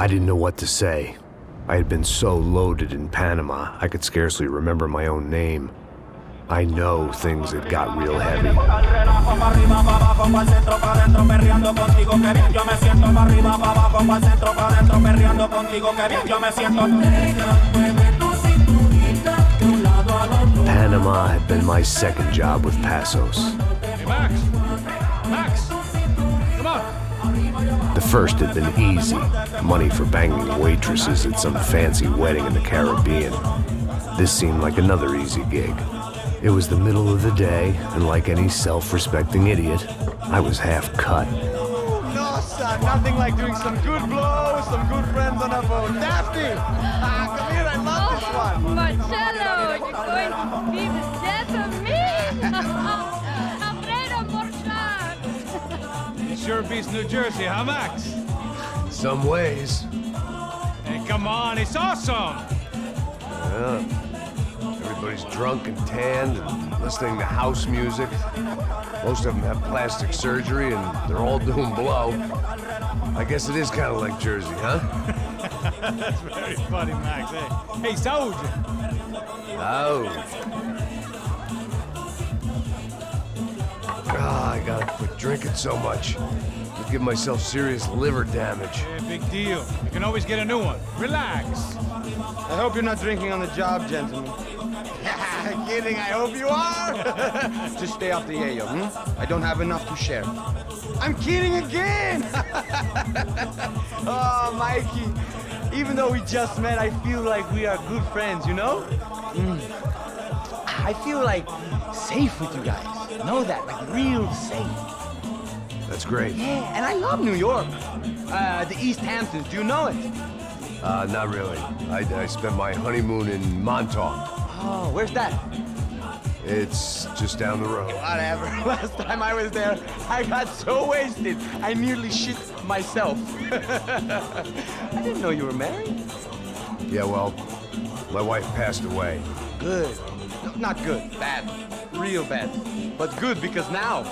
I didn't know what to say. I had been so loaded in Panama, I could scarcely remember my own name. I know things had got real heavy. Panama had been my second job with Passos. Hey, Max! Max! Come on! The first had been easy. Money for banging waitresses at some fancy wedding in the Caribbean. This seemed like another easy gig. It was the middle of the day, and like any self-respecting idiot, I was half cut. No, son, nothing like doing some good blows, some good friends on a boat. Daphne! Come here, I love this one. Marcello, you're going to be the death of me! Alfredo Borchardt! Sure beats New Jersey, huh, Max? Some ways. Hey, come on, it's awesome! Yeah. Everybody's drunk and tanned and listening to house music. Most of them have plastic surgery and they're all doing blow. I guess it is kind of like Jersey, huh? That's very funny, Max. Hey, Saúde! Oh. I gotta quit drinking so much. I'll give myself serious liver damage. Hey, big deal. You can always get a new one. Relax. I hope you're not drinking on the job, gentlemen. Kidding, I hope you are. Just stay off the yayo, I don't have enough to share. I'm kidding again! Oh, Mikey, even though we just met, I feel like we are good friends, you know? I feel like safe with you guys. Know that, like real safe. That's great. Yeah, and I love New York. The East Hamptons, do you know it? Not really. I spent my honeymoon in Montauk. Oh, where's that? It's just down the road. Whatever. Last time I was there, I got so wasted, I nearly shit myself. I didn't know you were married. Yeah, well, my wife passed away. Good. No, not good. Bad. Real bad. But good because now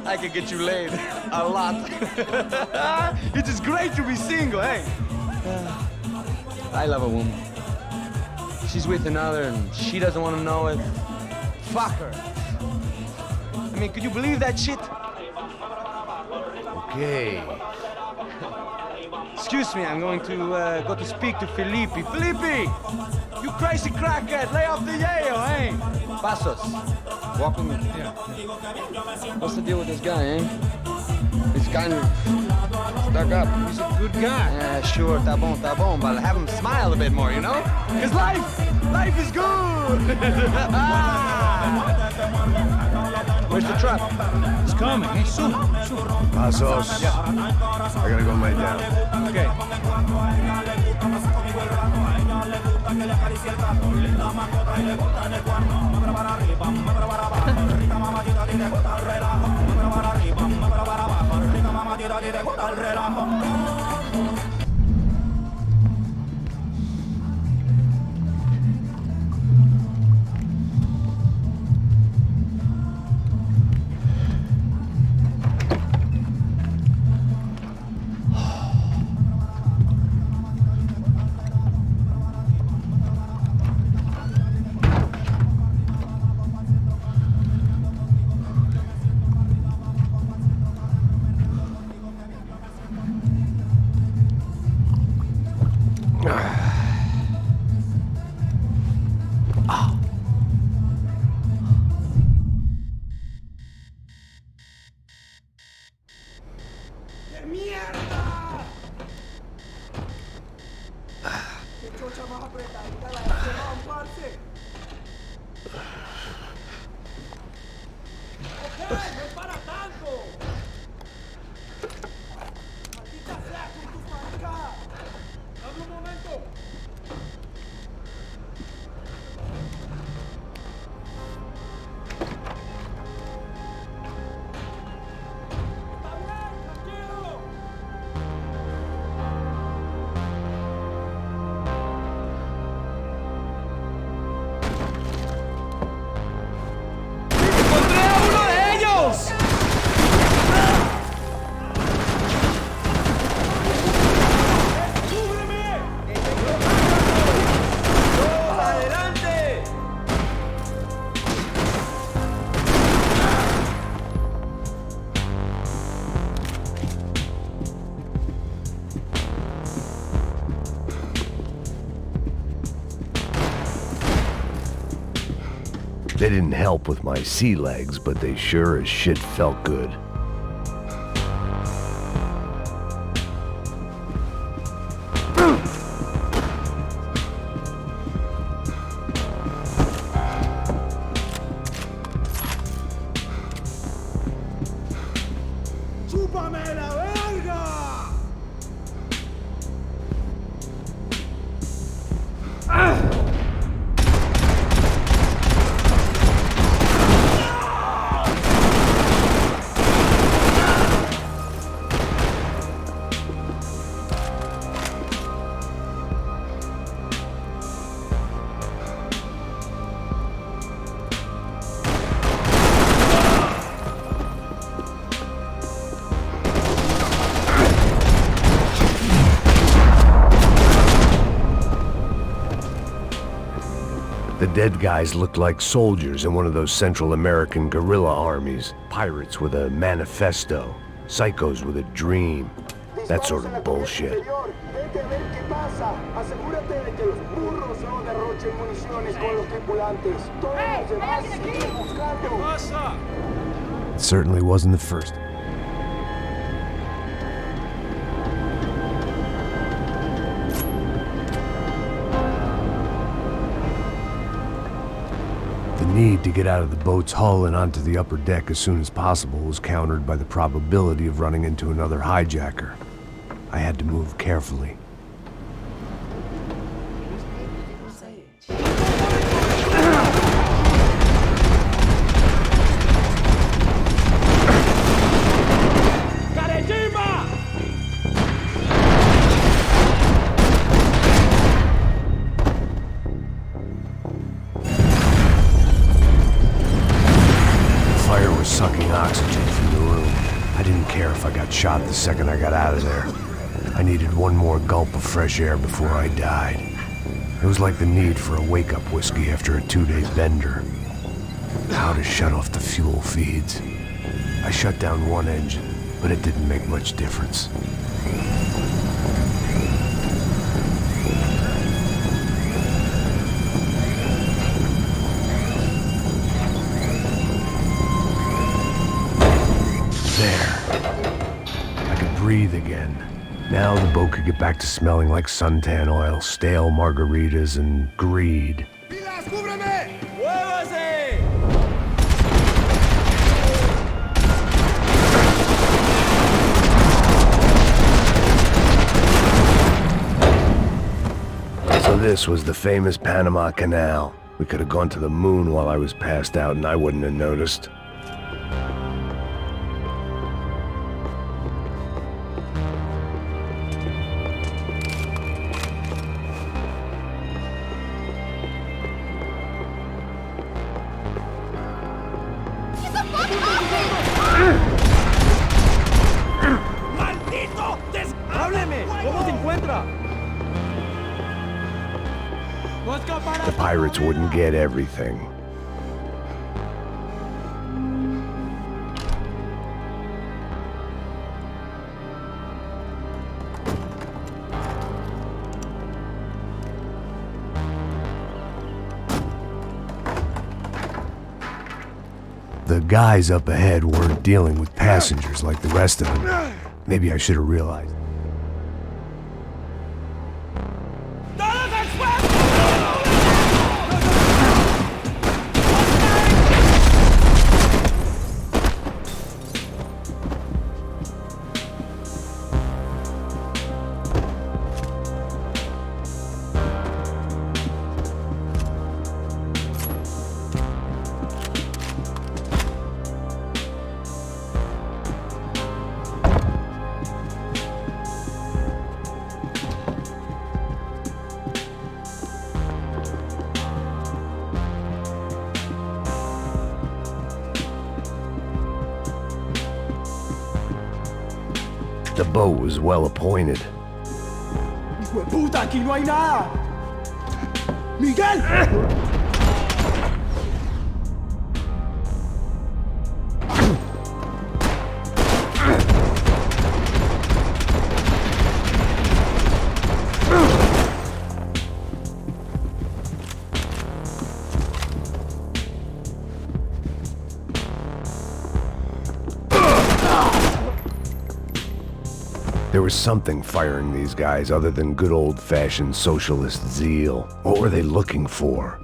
I can get you laid a lot. It is great to be single, hey? I love a woman. She's with another and she doesn't want to know it. Fuck her. I mean, could you believe that shit? Okay. Excuse me, I'm going to go to speak to Felipe. Felipe! You crazy crackhead! Lay off the yayo, eh? Passos. Walk with me. Yeah. What's the deal with this guy, eh? He's kind of stuck up. He's a good guy. Yeah, sure, tá bom, but have him smile a bit more, you know? Cause life is good! Where's the truck? It's coming. Hey, soon. Passos. Yeah. I gotta go lay down. Okay. didn't help with my sea legs, but they sure as shit felt good. The dead guys looked like soldiers in one of those Central American guerrilla armies. Pirates with a manifesto, psychos with a dream. That sort of bullshit. It certainly wasn't the first. The need to get out of the boat's hull and onto the upper deck as soon as possible was countered by the probability of running into another hijacker. I had to move carefully. Sucking oxygen from the room. I didn't care if I got shot the second I got out of there. I needed one more gulp of fresh air before I died. It was like the need for a wake-up whiskey after a 2-day bender. How to shut off the fuel feeds. I shut down one engine, but it didn't make much difference. Breathe again. Now the boat could get back to smelling like suntan oil, stale margaritas, and greed. So this was the famous Panama Canal. We could have gone to the moon while I was passed out and I wouldn't have noticed. The pirates wouldn't get everything. The guys up ahead weren't dealing with passengers like the rest of them. Maybe I should have realized. The boat was well appointed. ¡Hijo de puta! ¡Aquí no hay nada! ¡Miguel! There was something firing these guys other than good old-fashioned socialist zeal. What were they looking for?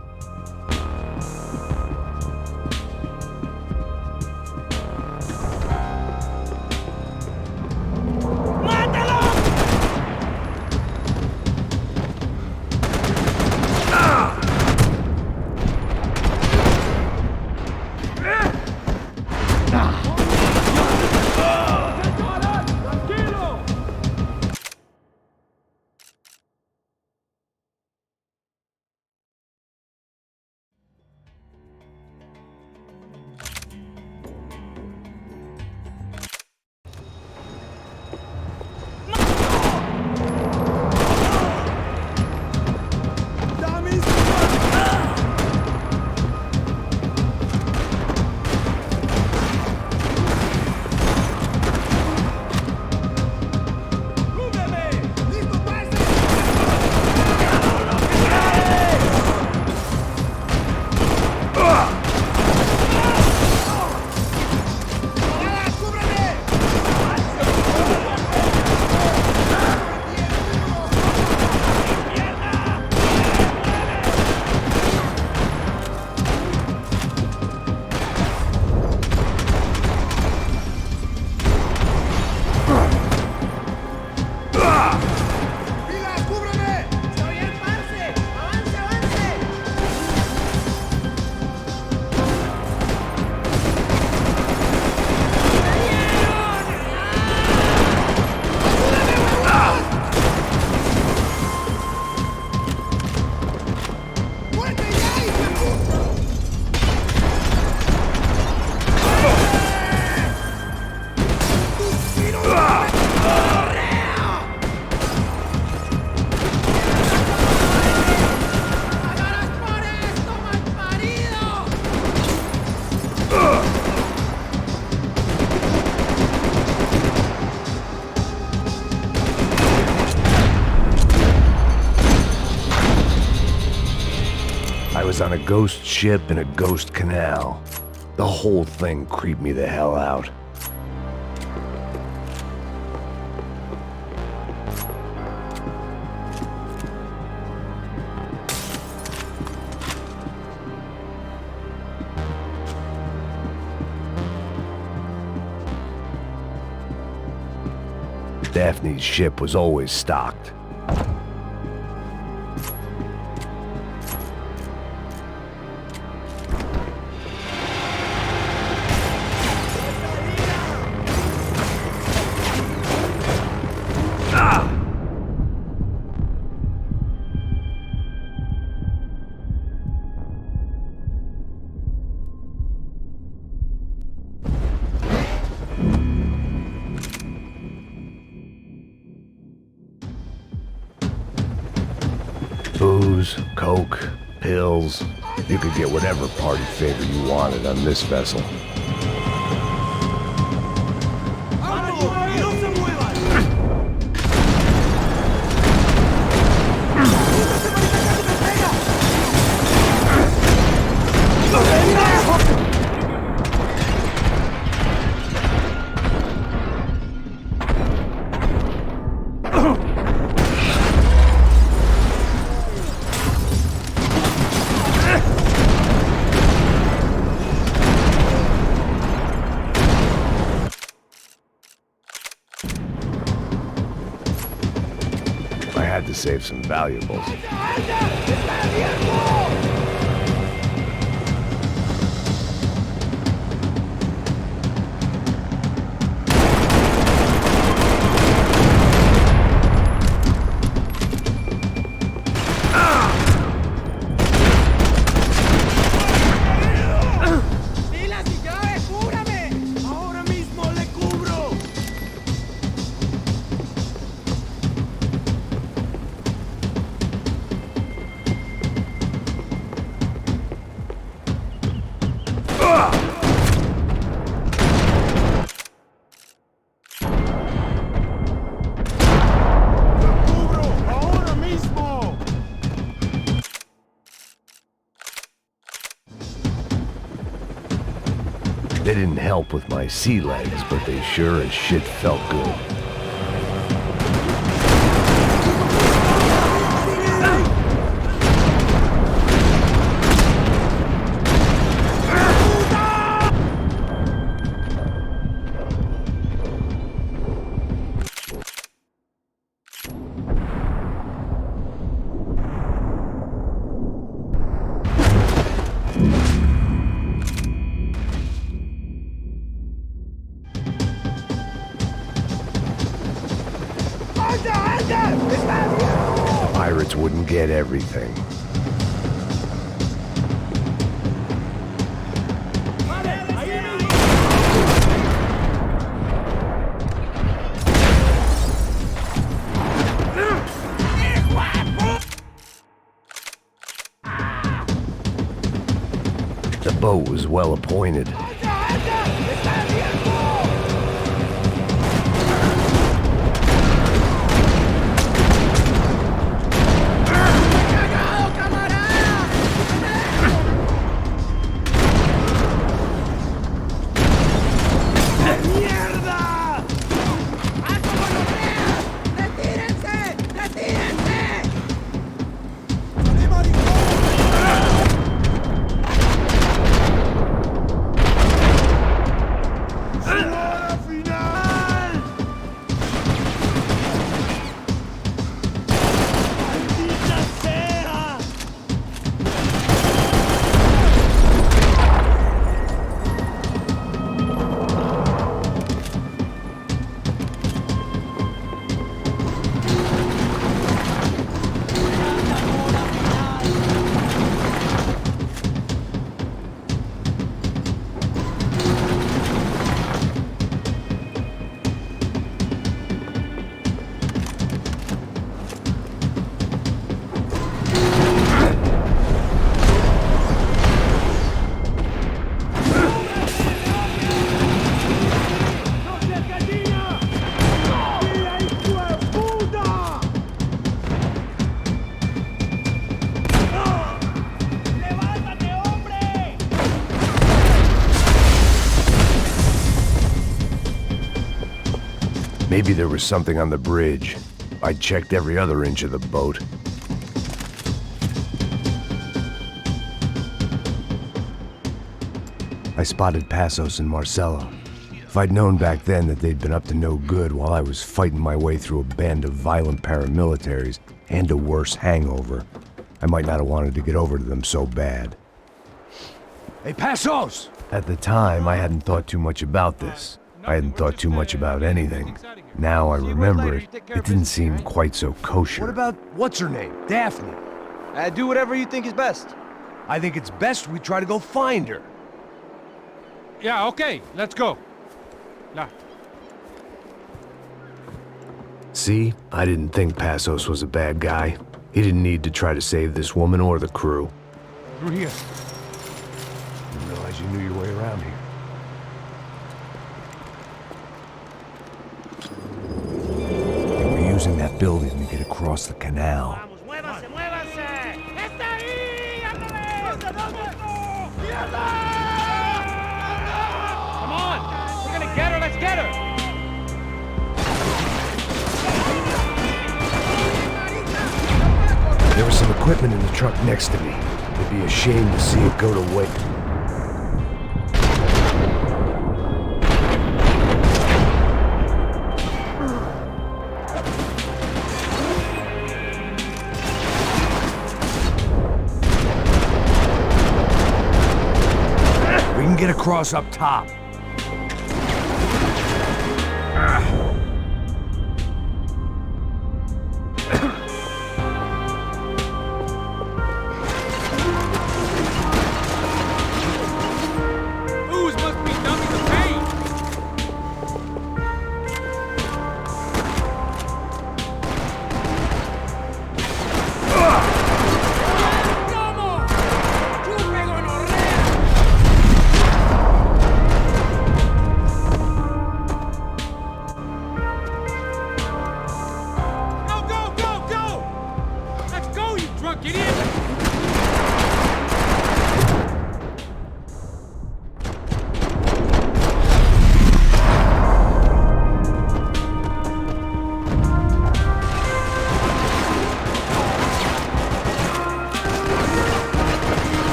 On a ghost ship in a ghost canal. The whole thing creeped me the hell out. Daphne's ship was always stocked. Booze, coke, pills. You could get whatever party favor you wanted on this vessel. To save some valuables. They didn't help with my sea legs, but they sure as shit felt good. The pirates wouldn't get everything. The boat was well appointed. Maybe there was something on the bridge. I checked every other inch of the boat. I spotted Passos and Marcella. If I'd known back then that they'd been up to no good while I was fighting my way through a band of violent paramilitaries and a worse hangover, I might not have wanted to get over to them so bad. Hey, Passos! At the time, I hadn't thought too much about this. I hadn't thought too much about anything. Now I remember it, it didn't seem quite so kosher. What about, what's her name? Daphne. Do whatever you think is best. I think it's best we try to go find her. Yeah, okay, let's go. Yeah. See, I didn't think Passos was a bad guy. He didn't need to try to save this woman or the crew. Through here. Didn't realize you knew your way around here. They were using that building to get across the canal. Muévanse, muévanse. ¡Está ahí! ¡Ándale! Come on! We're gonna get her, let's get her! There was some equipment in the truck next to me. It'd be a shame to see it go to waste. We can get across up top. Booze must be numbing the pain!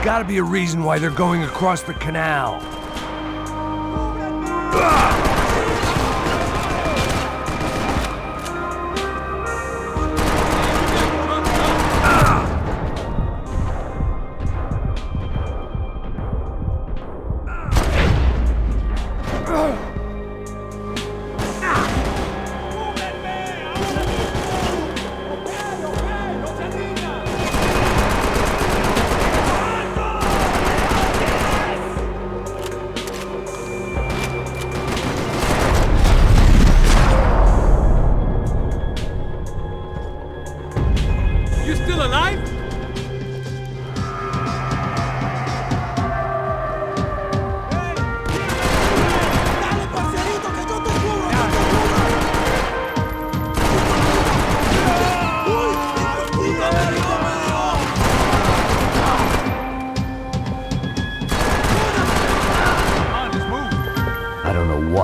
Gotta be a reason why they're going across the canal.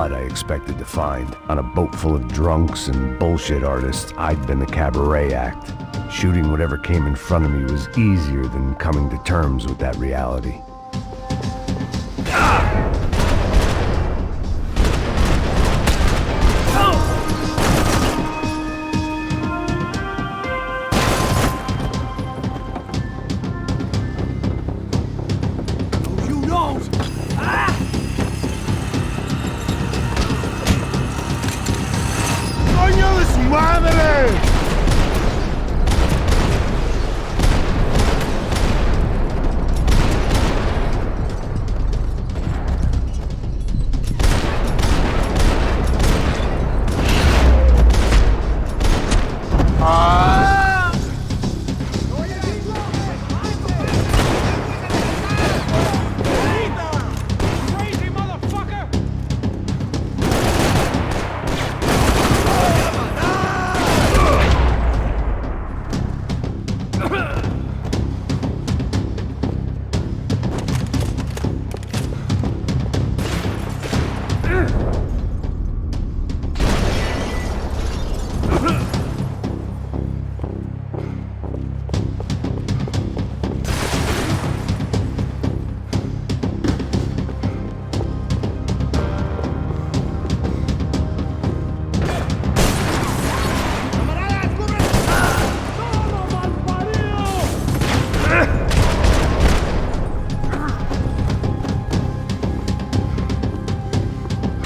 blood I expected to find. On a boat full of drunks and bullshit artists, I'd been the cabaret act. Shooting whatever came in front of me was easier than coming to terms with that reality.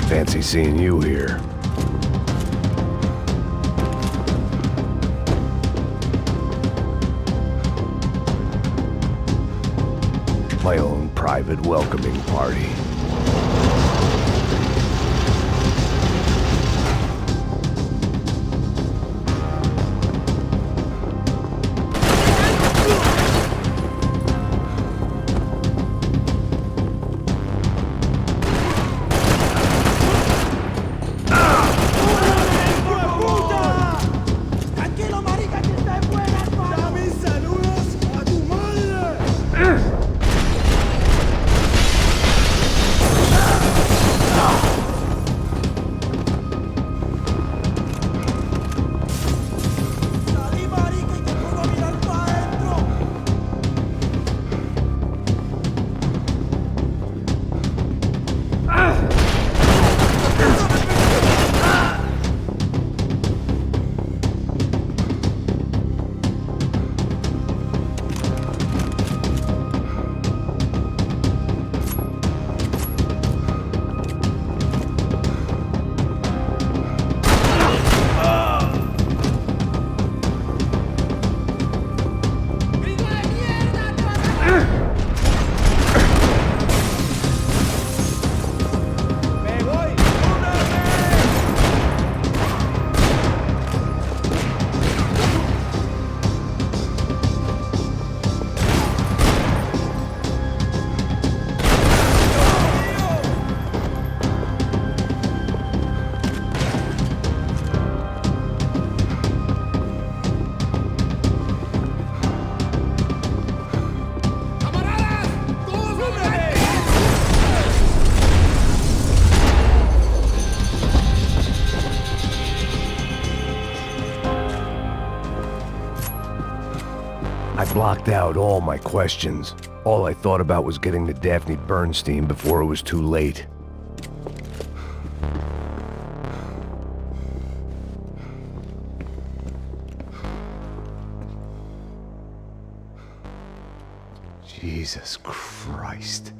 Fancy seeing you here. My own private welcoming party. I blocked out all my questions. All I thought about was getting to Daphne Bernstein before it was too late. Jesus Christ.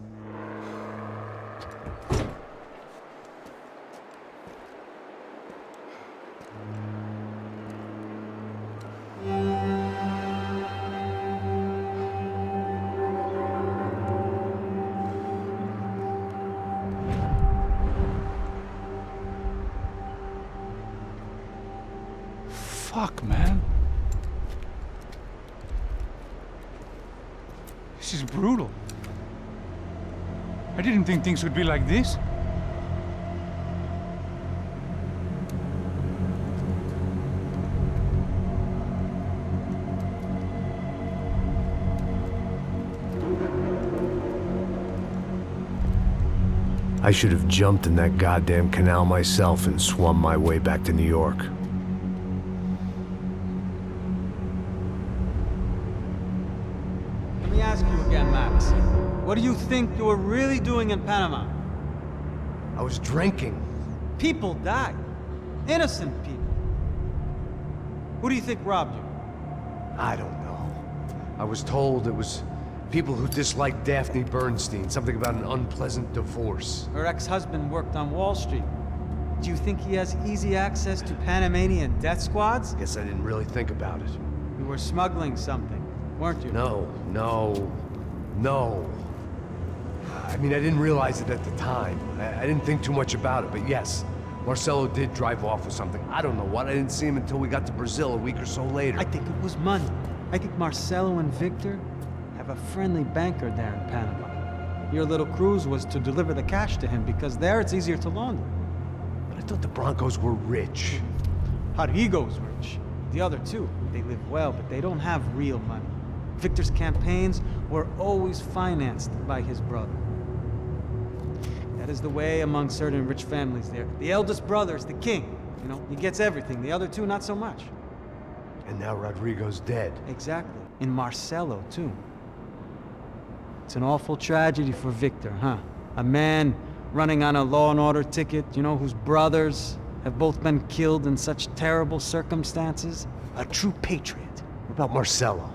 Fuck, man. This is brutal. I didn't think things would be like this. I should have jumped in that goddamn canal myself and swum my way back to New York. Let me ask you again, Max. What do you think you were really doing in Panama? I was drinking. People died. Innocent people. Who do you think robbed you? I don't know. I was told it was people who disliked Daphne Bernstein, something about an unpleasant divorce. Her ex-husband worked on Wall Street. Do you think he has easy access to Panamanian death squads? Guess I didn't really think about it. You were smuggling something, weren't you? No. I mean, I didn't realize it at the time. I didn't think too much about it, but yes, Marcelo did drive off with something. I don't know what. I didn't see him until we got to Brazil a week or so later. I think it was money. I think Marcelo and Victor have a friendly banker there in Panama. Your little cruise was to deliver the cash to him because there it's easier to launder. But I thought the Broncos were rich. Rodrigo's rich. The other two, they live well, but they don't have real money. Victor's campaigns were always financed by his brother. That is the way among certain rich families there. The eldest brother is the king. You know, he gets everything. The other two, not so much. And now Rodrigo's dead. Exactly. And Marcelo, too. It's an awful tragedy for Victor, huh? A man running on a law and order ticket, you know, whose brothers have both been killed in such terrible circumstances. A true patriot. What about Marcelo?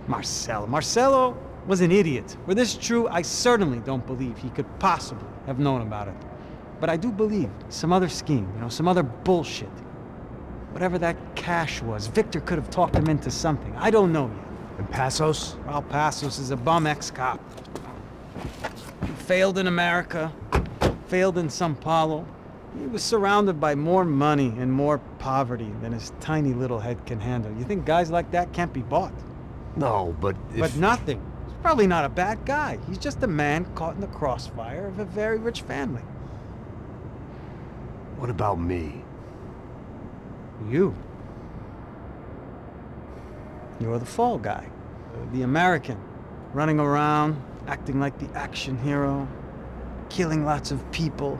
Marcelo was an idiot. Were this true, I certainly don't believe he could possibly have known about it. But I do believe some other scheme, you know, some other bullshit. Whatever that cash was, Victor could have talked him into something. I don't know yet. And Passos? Raul Passos is a bum ex-cop. He failed in America, failed in Sao Paulo. He was surrounded by more money and more poverty than his tiny little head can handle. You think guys like that can't be bought? No, but if... But nothing. He's probably not a bad guy. He's just a man caught in the crossfire of a very rich family. What about me? You. You're the fall guy. The American. Running around, acting like the action hero. Killing lots of people.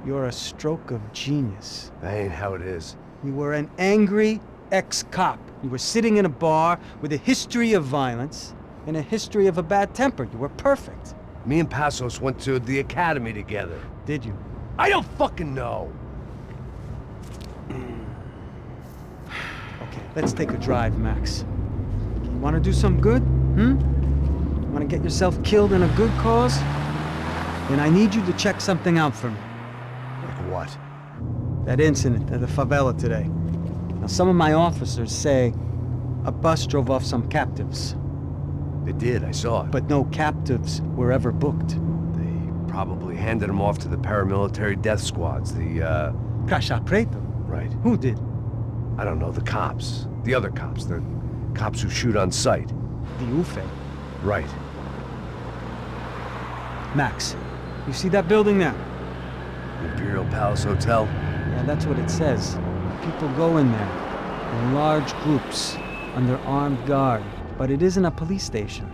You're a stroke of genius. That ain't how it is. You were an angry ex-cop. You were sitting in a bar with a history of violence and a history of a bad temper. You were perfect. Me and Passos went to the academy together. Did you? I don't fucking know. Okay, let's take a drive, Max. You want to do some good? Want to get yourself killed in a good cause? Then I need you to check something out for me. Like what? That incident at the favela today. Now, some of my officers say a bus drove off some captives. They did, I saw it. But no captives were ever booked. They probably handed them off to the paramilitary death squads, the, Caixa Preto? Right. Who did? I don't know, the cops. The other cops. The cops who shoot on sight. The UFE. Right. Max, you see that building there? The Imperial Palace Hotel? Yeah, that's what it says. People go in there in large groups under armed guard, but it isn't a police station.